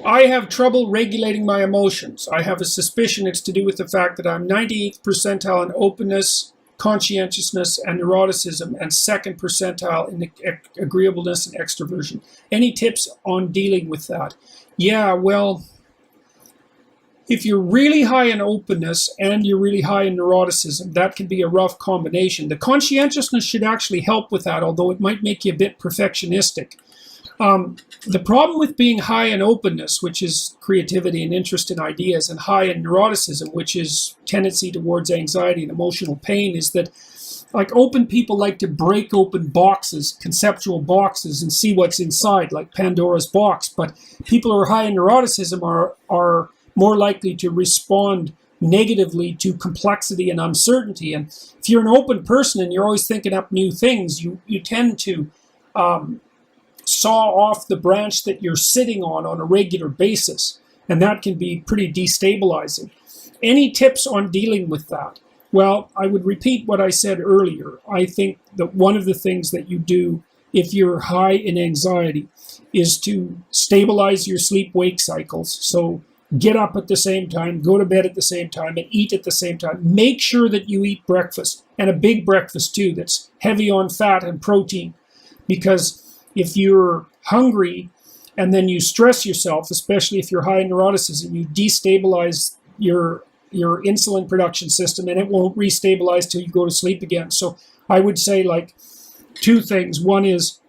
I have trouble regulating my emotions. I have a suspicion it's to do with the fact that I'm 98th percentile in openness, conscientiousness, and neuroticism, and 2nd percentile in agreeableness and extroversion. Any tips on dealing with that? Yeah, well, if you're really high in openness and you're really high in neuroticism, that can be a rough combination. The conscientiousness should actually help with that, although it might make you a bit perfectionistic. The problem with being high in openness, which is creativity and interest in ideas, and high in neuroticism, which is tendency towards anxiety and emotional pain, is that like open people like to break open boxes, conceptual boxes, and see what's inside, like Pandora's box. But people who are high in neuroticism are more likely to respond negatively to complexity and uncertainty. And if you're an open person and you're always thinking up new things, you tend to saw off the branch that you're sitting on a regular basis. And that can be pretty destabilizing. Any tips on dealing with that? Well, I would repeat what I said earlier. I think that one of the things that you do if you're high in anxiety is to stabilize your sleep-wake cycles. So get up at the same time, go to bed at the same time, and eat at the same time. Make sure that you eat breakfast, and a big breakfast too, that's heavy on fat and protein. Because if you're hungry and then you stress yourself, especially if you're high in neuroticism, you destabilize your insulin production system, and it won't restabilize till you go to sleep again. So I would say like two things. One is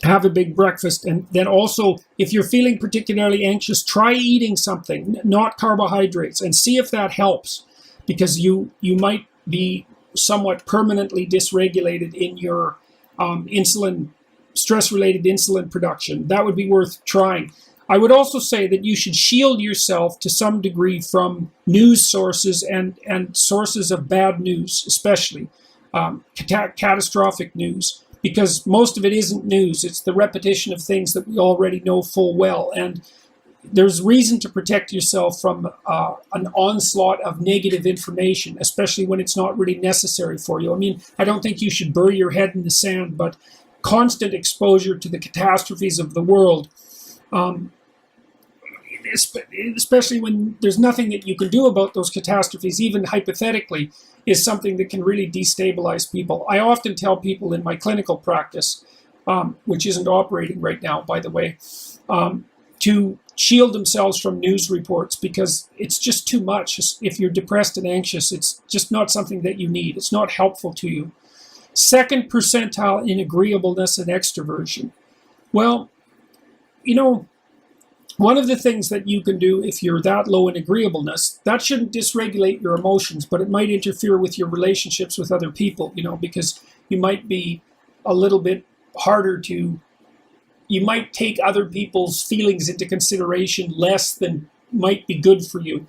have a big breakfast, and then also if you're feeling particularly anxious, try eating something, not carbohydrates, and see if that helps, because you might be somewhat permanently dysregulated in your stress-related insulin production. That would be worth trying. I would also say that you should shield yourself to some degree from news sources and sources of bad news, especially catastrophic news, because most of it isn't news. It's the repetition of things that we already know full well. And there's reason to protect yourself from an onslaught of negative information, especially when it's not really necessary for you. I mean, I don't think you should bury your head in the sand, but constant exposure to the catastrophes of the world, especially when there's nothing that you can do about those catastrophes, even hypothetically, is something that can really destabilize people. I often tell people in my clinical practice, which isn't operating right now, by the way, to shield themselves from news reports, because it's just too much. If you're depressed and anxious, it's just not something that you need. It's not helpful to you. 2nd percentile in agreeableness and extroversion. Well, you know, one of the things that you can do if you're that low in agreeableness, that shouldn't dysregulate your emotions, but it might interfere with your relationships with other people, you know, because you might be a little bit harder to, you might take other people's feelings into consideration less than might be good for you.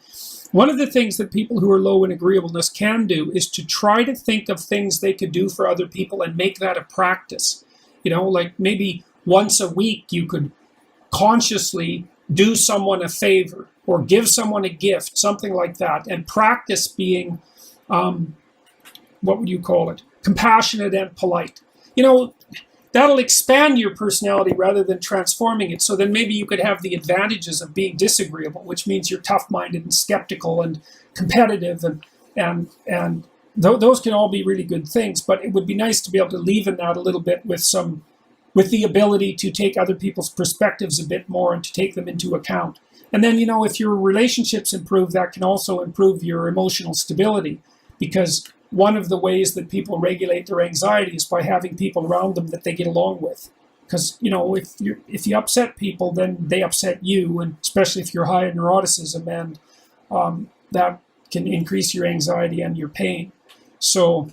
One of the things that people who are low in agreeableness can do is to try to think of things they could do for other people and make that a practice. You know, like maybe once a week you could consciously do someone a favor or give someone a gift, something like that, and practice being, what would you call it, compassionate and polite. You know, that'll expand your personality rather than transforming it. So then maybe you could have the advantages of being disagreeable, which means you're tough-minded and skeptical and competitive, and those can all be really good things. But it would be nice to be able to leaven that a little bit with the ability to take other people's perspectives a bit more and to take them into account. And then, you know, if your relationships improve, that can also improve your emotional stability, because one of the ways that people regulate their anxiety is by having people around them that they get along with. Because, you know, if you upset people, then they upset you, and especially if you're high in neuroticism, and that can increase your anxiety and your pain. So